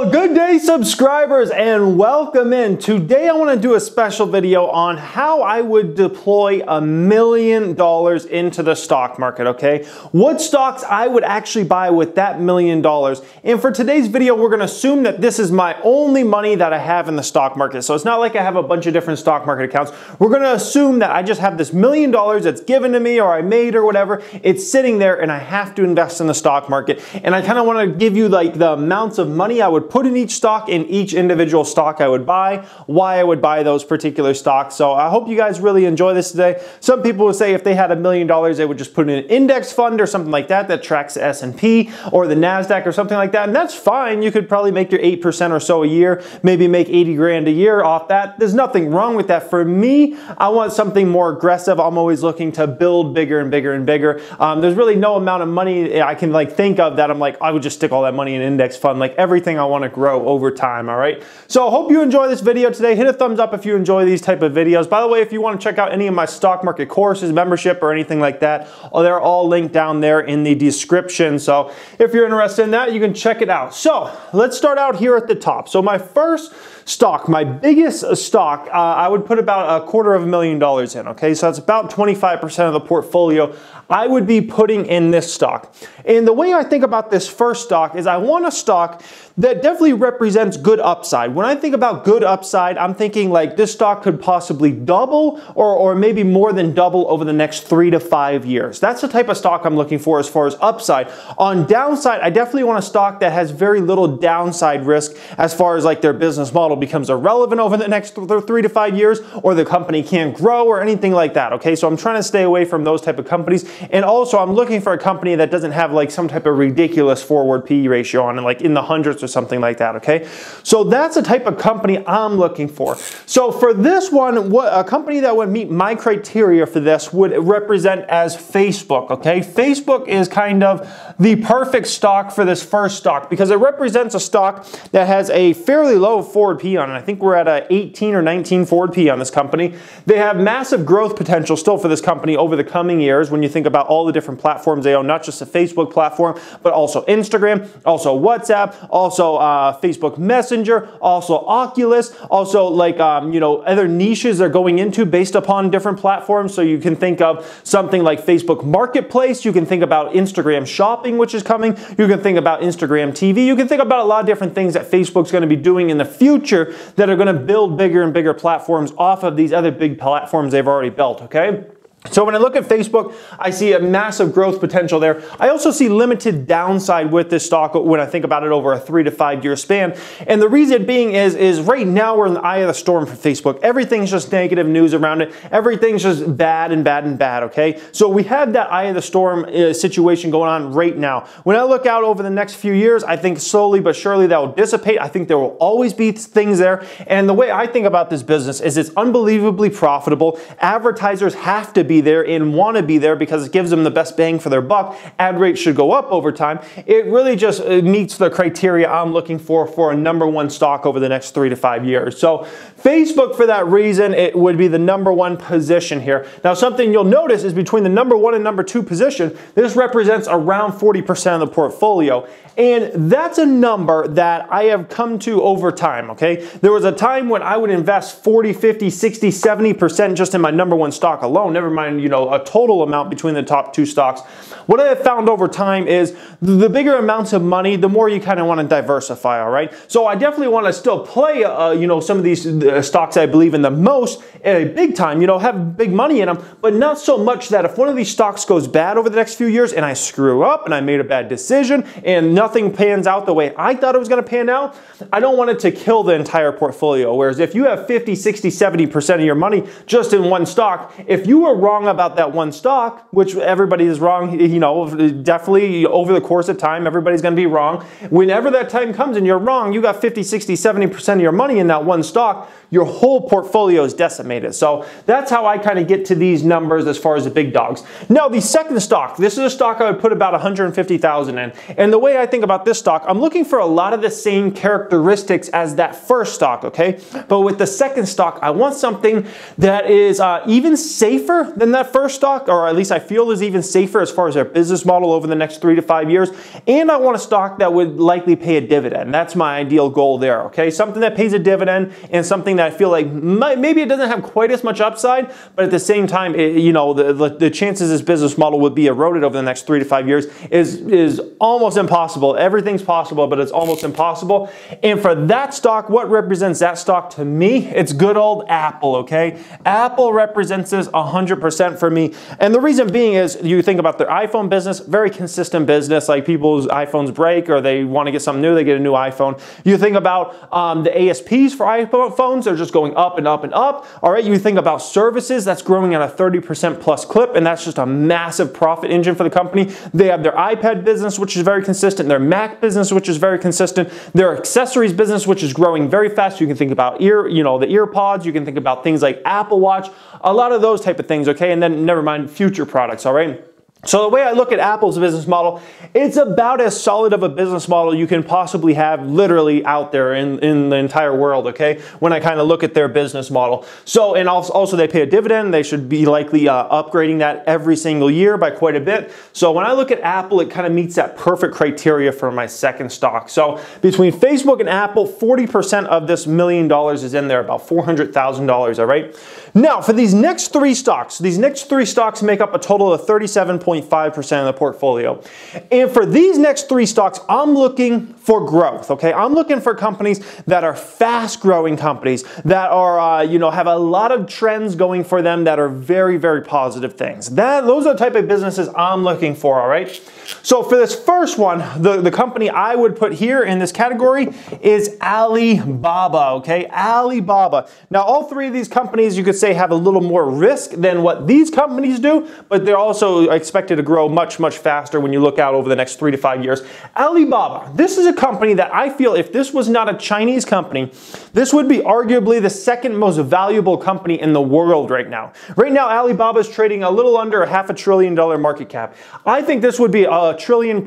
Well, good day subscribers and welcome in. Today I want to do a special video on how I would deploy $1 million into the stock market, okay? What stocks I would actually buy with that $1 million. And for today's video, we're going to assume that this is my only money that I have in the stock market. So it's not like I have a bunch of different stock market accounts. We're going to assume that I just have this $1 million that's given to me or I made or whatever. It's sitting there and I have to invest in the stock market. And I kind of want to give you like the amounts of money I would put in each stock, in each individual stock I would buy, why I would buy those particular stocks. So I hope you guys really enjoy this today. Some people would say if they had $1 million, they would just put in an index fund or something like that that tracks the S&P or the NASDAQ or something like that. And that's fine. You could probably make your 8% or so a year, maybe make 80 grand a year off that. There's nothing wrong with that. For me, I want something more aggressive. I'm always looking to build bigger and bigger and bigger. There's really no amount of money I can like think of that I'm like, I would just stick all that money in an index fund. Like everything I want to grow over time, all right? So I hope you enjoy this video today. Hit a thumbs up if you enjoy these type of videos. By the way, if you want to check out any of my stock market courses, membership, or anything like that, they're all linked down there in the description. So if you're interested in that, you can check it out. So let's start out here at the top. So my first stock, my biggest stock, I would put about $250,000 in, okay? So that's about 25% of the portfolio I would be putting in this stock. And the way I think about this first stock is I want a stock that definitely represents good upside. When I think about good upside, I'm thinking like this stock could possibly double or maybe more than double over the next 3 to 5 years. That's the type of stock I'm looking for as far as upside. On downside, I definitely want a stock that has very little downside risk as far as like their business model becomes irrelevant over the next 3 to 5 years, or the company can't grow or anything like that, okay? So I'm trying to stay away from those type of companies. And also I'm looking for a company that doesn't have like some type of ridiculous forward PE ratio on it, like in the hundreds or something like that, okay? So that's the type of company I'm looking for. So for this one, a company that would meet my criteria for this would represent as Facebook, okay? Facebook is kind of the perfect stock for this first stock because it represents a stock that has a fairly low forward PE on it. I think we're at a 18 or 19 forward PE on this company. They have massive growth potential still for this company over the coming years when you think about all the different platforms they own, not just the Facebook platform, but also Instagram, also WhatsApp, also Facebook Messenger, also Oculus, also like, other niches they're going into based upon different platforms. So you can think of something like Facebook Marketplace. You can think about Instagram Shopping, which is coming. You can think about Instagram TV. You can think about a lot of different things that Facebook's going to be doing in the future that are going to build bigger and bigger platforms off of these other big platforms they've already built, okay? So when I look at Facebook, I see a massive growth potential there. I also see limited downside with this stock when I think about it over a 3 to 5 year span. And the reason being is right now we're in the eye of the storm for Facebook. Everything's just negative news around it. Everything's just bad and bad and bad, okay? So we have that eye of the storm situation going on right now. When I look out over the next few years, I think slowly but surely that will dissipate. I think there will always be things there. And the way I think about this business is it's unbelievably profitable. Advertisers have to be there and want to be there because it gives them the best bang for their buck. Ad rates should go up over time. It really just meets the criteria I'm looking for a number one stock over the next 3 to 5 years. So Facebook, for that reason, it would be the number one position here. Now, something you'll notice is between the number 1 and number 2 position, this represents around 40% of the portfolio. And that's a number that I have come to over time, okay? There was a time when I would invest 40, 50, 60, 70% just in my number 1 stock alone, never mind, a total amount between the top 2 stocks. What I have found over time is the bigger amounts of money, the more you kind of want to diversify, all right? So I definitely want to still play, some of these stocks I believe in the most, big time, have big money in them, but not so much that if one of these stocks goes bad over the next few years and I screw up and I made a bad decision and nothing pans out the way I thought it was going to pan out, I don't want it to kill the entire portfolio. Whereas if you have 50, 60, 70% of your money just in one stock, if you were wrong about that one stock, which everybody is wrong, definitely over the course of time, everybody's going to be wrong. Whenever that time comes and you're wrong, you got 50, 60, 70% of your money in that one stock, your whole portfolio is decimated. So that's how I kind of get to these numbers as far as the big dogs. Now, the second stock, this is a stock I would put about 150,000 in. And the way I think about this stock, I'm looking for a lot of the same characteristics as that first stock, okay? But with the second stock, I want something that is even safer than that first stock, or at least I feel is even safer as far as their business model over the next 3 to 5 years. And I want a stock that would likely pay a dividend. That's my ideal goal there, okay? Something that pays a dividend and something that I feel like maybe it doesn't have quite as much upside, but at the same time, the chances this business model would be eroded over the next 3 to 5 years is almost impossible. Everything's possible, but it's almost impossible. And for that stock, what represents that stock to me? It's good old Apple, okay? Apple represents this 100% for me. And the reason being is you think about their iPhone business, very consistent business, like people's iPhones break or they want to get something new, they get a new iPhone. You think about the ASPs for iPhones, they're just going up and up and up. All right, you think about services, that's growing at a 30% plus clip, and that's just a massive profit engine for the company. They have their iPad business, which is very consistent, their Mac business, which is very consistent, their accessories business, which is growing very fast. You can think about the ear pods, you can think about things like Apple Watch, a lot of those type of things, okay? And then never mind future products, all right? So the way I look at Apple's business model, it's about as solid of a business model you can possibly have literally out there in the entire world, okay? When I kind of look at their business model. So, and also they pay a dividend. They should be likely upgrading that every single year by quite a bit. So when I look at Apple, it kind of meets that perfect criteria for my second stock. So between Facebook and Apple, 40% of this $1 million is in there, about $400,000, all right? Now, for these next three stocks make up a total of 37.5% of the portfolio. And for these next three stocks, I'm looking for growth, okay? I'm looking for companies that are fast-growing companies, that are, have a lot of trends going for them that are very, very positive things. Those are the type of businesses I'm looking for, all right? So for this first one, the company I would put here in this category is Alibaba, okay? Alibaba. Now, all three of these companies, you could say, have a little more risk than what these companies do, but they're also expected to grow much, much faster when you look out over the next 3 to 5 years. Alibaba, this is a company that I feel if this was not a Chinese company, this would be arguably the second most valuable company in the world right now. Right now, Alibaba is trading a little under $500 billion market cap. I think this would be a $1 trillion+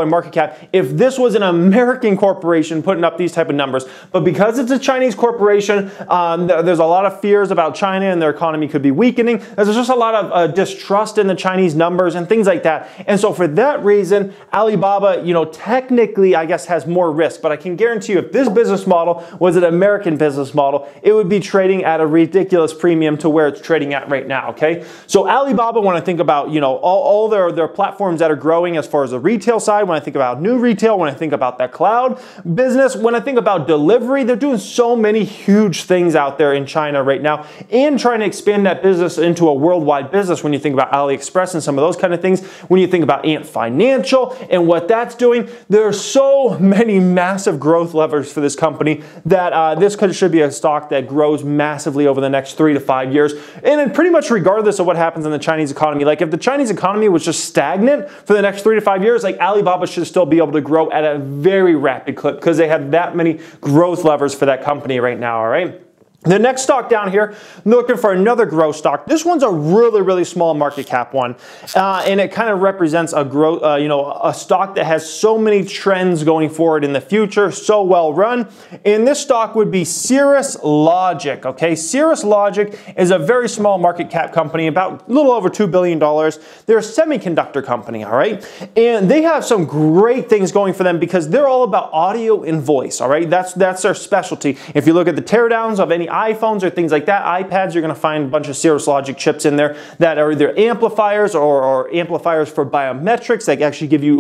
market cap if this was an American corporation putting up these type of numbers. But because it's a Chinese corporation, there's a lot of fears about China and their economy could be weakening. There's just a lot of distrust in the Chinese numbers and things like that. And so for that reason, Alibaba, technically, I guess, has more risk. But I can guarantee you, if this business model was an American business model, it would be trading at a ridiculous premium to where it's trading at right now, okay? So Alibaba, when I think about, all their platforms that are growing as far as the retail side, when I think about new retail, when I think about that cloud business, when I think about delivery, they're doing so many huge things out there in China right now and trying to expand that business into a worldwide business. When you think about AliExpress and some of those kind of things, when you think about Ant Financial and what that's doing, there are so many massive growth levers for this company that this should be a stock that grows massively over the next 3 to 5 years. And then pretty much regardless of what happens in the Chinese economy, like if the Chinese economy was just stagnant for the next 3 to 5 years, like Alibaba should still be able to grow at a very rapid clip because they have that many growth levers for that company right now, all right? The next stock down here, looking for another growth stock. This one's a really, really small market cap one, and it kind of represents a growth, a stock that has so many trends going forward in the future, so well run. And this stock would be Cirrus Logic. Okay, Cirrus Logic is a very small market cap company, about a little over $2 billion. They're a semiconductor company, all right, and they have some great things going for them because they're all about audio and voice. All right, that's their specialty. If you look at the teardowns of any iPhones or things like that, iPads, you're going to find a bunch of Cirrus Logic chips in there that are either amplifiers or amplifiers for biometrics that actually give you,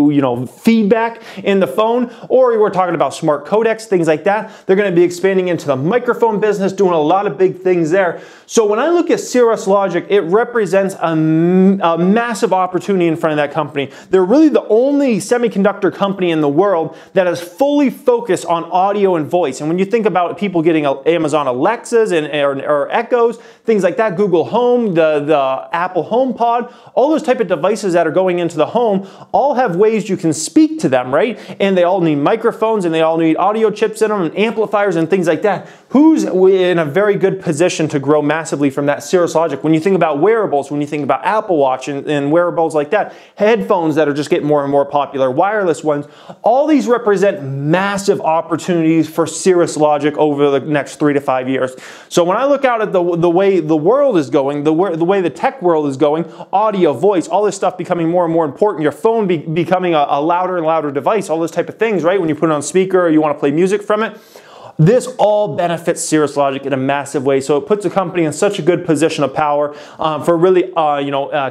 feedback in the phone, or we're talking about smart codecs, things like that. They're going to be expanding into the microphone business, doing a lot of big things there. So when I look at Cirrus Logic, it represents a massive opportunity in front of that company. They're really the only semiconductor company in the world that is fully focused on audio and voice. And when you think about people getting Amazon Alexas or Echoes, things like that, Google Home, the Apple HomePod, all those type of devices that are going into the home all have ways you can speak to them, right? And they all need microphones and they all need audio chips in them and amplifiers and things like that. Who's in a very good position to grow massively from that? Cirrus Logic. When you think about wearables, when you think about Apple Watch and wearables like that, headphones that are just getting more and more popular, wireless ones, all these represent massive opportunities for Cirrus Logic over the next 3 to 5 years. first. So when I look out at the way the world is going, the way the tech world is going, audio, voice, all this stuff becoming more and more important, your phone becoming a louder and louder device, all those type of things, right? When you put it on speaker or you want to play music from it. This all benefits Cirrus Logic in a massive way. So it puts the company in such a good position of power for really,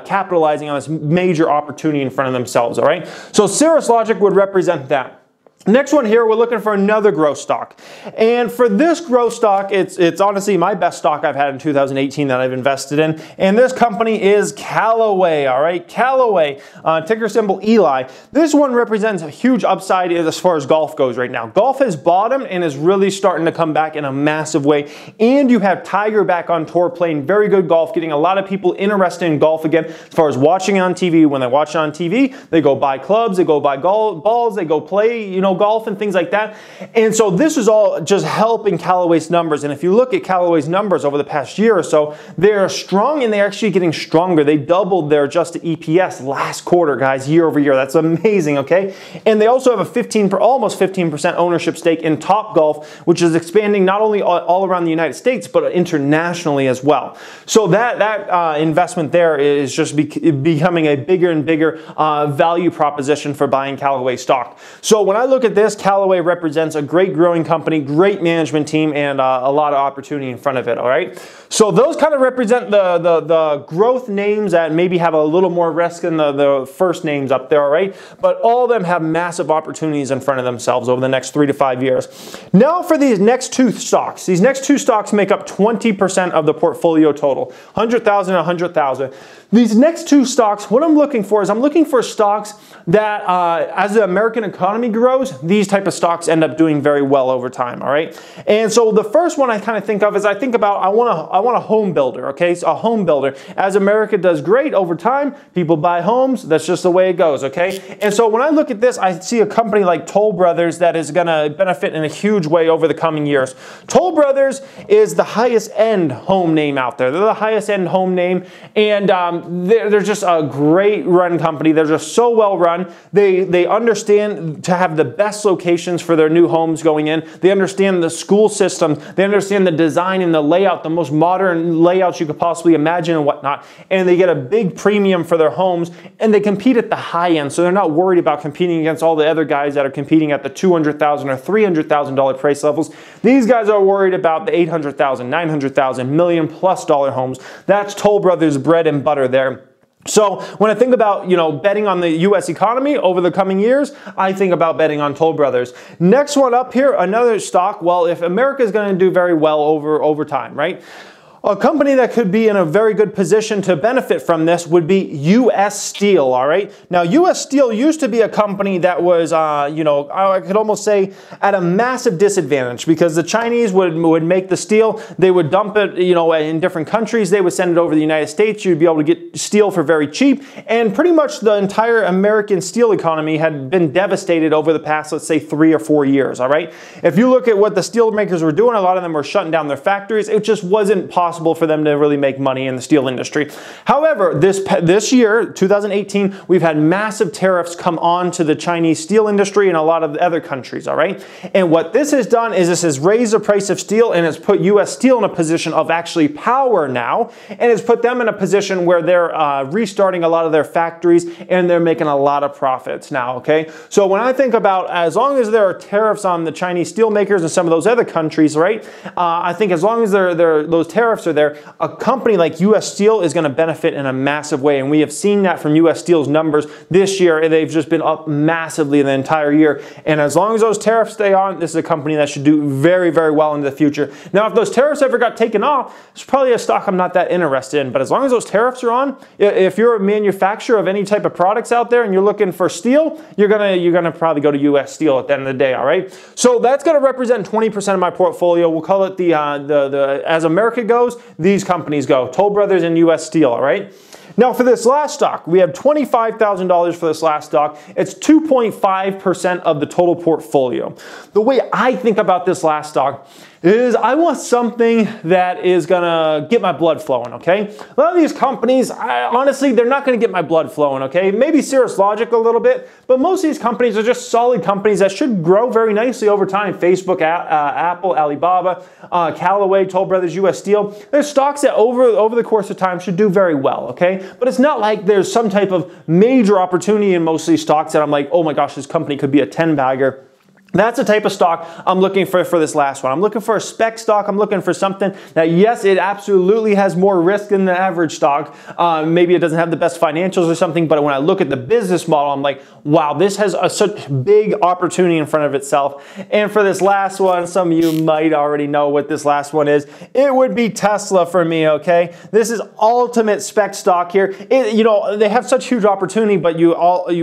capitalizing on this major opportunity in front of themselves, all right? So Cirrus Logic would represent that. Next one here, we're looking for another growth stock. And for this growth stock, it's honestly my best stock I've had in 2018 that I've invested in. And this company is Callaway, all right? Callaway, ticker symbol ELI. This one represents a huge upside as far as golf goes right now. Golf has bottomed and is really starting to come back in a massive way. And you have Tiger back on tour playing very good golf, getting a lot of people interested in golf again as far as watching on TV. When they watch it on TV, they go buy clubs, they go buy balls, they go play, golf and things like that. And so this is all just helping Callaway's numbers. And if you look at Callaway's numbers over the past year or so, they're strong and they're actually getting stronger. They doubled their adjusted EPS last quarter, guys, year over year. That's amazing, okay? And they also have a almost 15% ownership stake in Topgolf, which is expanding not only all around the United States, but internationally as well. So that investment there is just becoming a bigger and bigger value proposition for buying Callaway stock. So when I look at this, Callaway represents a great growing company, great management team, and a lot of opportunity in front of it, all right? So those kind of represent the growth names that maybe have a little more risk than the first names up there, all right? But all of them have massive opportunities in front of themselves over the next 3 to 5 years. Now for these next two stocks. These next two stocks make up 20% of the portfolio total, 100,000 and 100,000. These next two stocks, what I'm looking for is I'm looking for stocks that as the American economy grows, these type of stocks end up doing very well over time, all right? And so the first one I kind of think of is I want a home builder, okay? So a home builder. As America does great over time, people buy homes, that's just the way it goes, okay? And so when I look at this, I see a company like Toll Brothers that is gonna benefit in a huge way over the coming years. Toll Brothers is the highest end home name out there. They're the highest end home name, and they're just a great run company. They're just so well run. They understand to have the best locations for their new homes going in. They understand the school system. They understand the design and the layout, the most modern layouts you could possibly imagine and whatnot. And they get a big premium for their homes, and they compete at the high end. So they're not worried about competing against all the other guys that are competing at the $200,000 or $300,000 price levels. These guys are worried about the $800,000, $900,000, million-plus homes. That's Toll Brothers' bread and butter there. So when I think about, betting on the U.S. economy over the coming years, I think about betting on Toll Brothers. Next one up here, another stock. Well, if America is going to do very well over time, right? A company that could be in a very good position to benefit from this would be U.S. Steel, all right? Now, U.S. Steel used to be a company that was, I could almost say at a massive disadvantage because the Chinese would make the steel, they would dump it, in different countries, they would send it over to the United States, you'd be able to get steel for very cheap, and pretty much the entire American steel economy had been devastated over the past, let's say, 3 or 4 years, all right? If you look at what the steel makers were doing, a lot of them were shutting down their factories. It just wasn't possible for them to really make money in the steel industry. However, this year, 2018, we've had massive tariffs come on to the Chinese steel industry and a lot of the other countries, all right? And what this has done is this has raised the price of steel and has put U.S. Steel in a position of actually power now, and has put them in a position where they're restarting a lot of their factories and they're making a lot of profits now, okay? So when I think about as long as there are tariffs on the Chinese steel makers and some of those other countries, right? I think as long as those tariffs are there, a company like U.S. Steel is going to benefit in a massive way. And we have seen that from U.S. Steel's numbers this year. They've just been up massively the entire year. And as long as those tariffs stay on, this is a company that should do very, very well into the future. Now, if those tariffs ever got taken off, it's probably a stock I'm not that interested in. But as long as those tariffs are on, if you're a manufacturer of any type of products out there and you're looking for steel, you're gonna probably go to U.S. Steel at the end of the day, all right? So that's going to represent 20% of my portfolio. We'll call it the as America goes, goes, these companies go. Toll Brothers and US Steel, all right? Now for this last stock, we have $25,000 for this last stock. It's 2.5% of the total portfolio. The way I think about this last stock is I want something that is gonna get my blood flowing, okay? A lot of these companies, honestly, they're not gonna get my blood flowing, okay? Maybe Cirrus Logic a little bit, but most of these companies are just solid companies that should grow very nicely over time. Facebook, Apple, Alibaba, Callaway, Toll Brothers, US Steel. There's stocks that over the course of time should do very well, okay? But it's not like there's some type of major opportunity in most of these stocks that I'm like, oh my gosh, this company could be a 10-bagger. That's the type of stock I'm looking for this last one. I'm looking for a spec stock. I'm looking for something that, yes, it absolutely has more risk than the average stock. Maybe it doesn't have the best financials or something, but when I look at the business model, I'm like, wow, this has such big opportunity in front of itself. And for this last one, some of you might already know what this last one is. It would be Tesla for me, okay? This is ultimate spec stock here. You know, they have such huge opportunity, but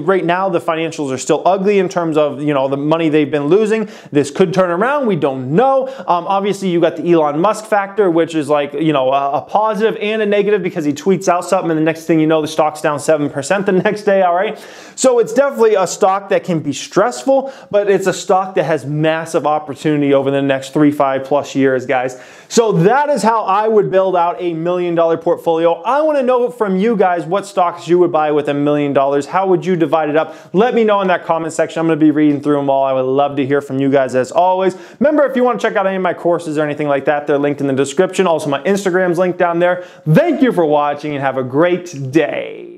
right now the financials are still ugly in terms of, you know, the money they've been losing. This could turn around. We don't know. Obviously, you got the Elon Musk factor, which is like, you know, a positive and a negative because he tweets out something and the next thing you know, the stock's down 7% the next day, all right? So it's definitely a stock that can be stressful, but it's a stock that has massive opportunity over the next 3-5+ years, guys. So that is how I would build out a $1 million portfolio. I want to know from you guys what stocks you would buy with $1 million. How would you divide it up? Let me know in that comment section. I'm going to be reading through them all. I would love to hear from you guys as always. Remember, if you want to check out any of my courses or anything like that, they're linked in the description. Also, my Instagram's linked down there. Thank you for watching and have a great day.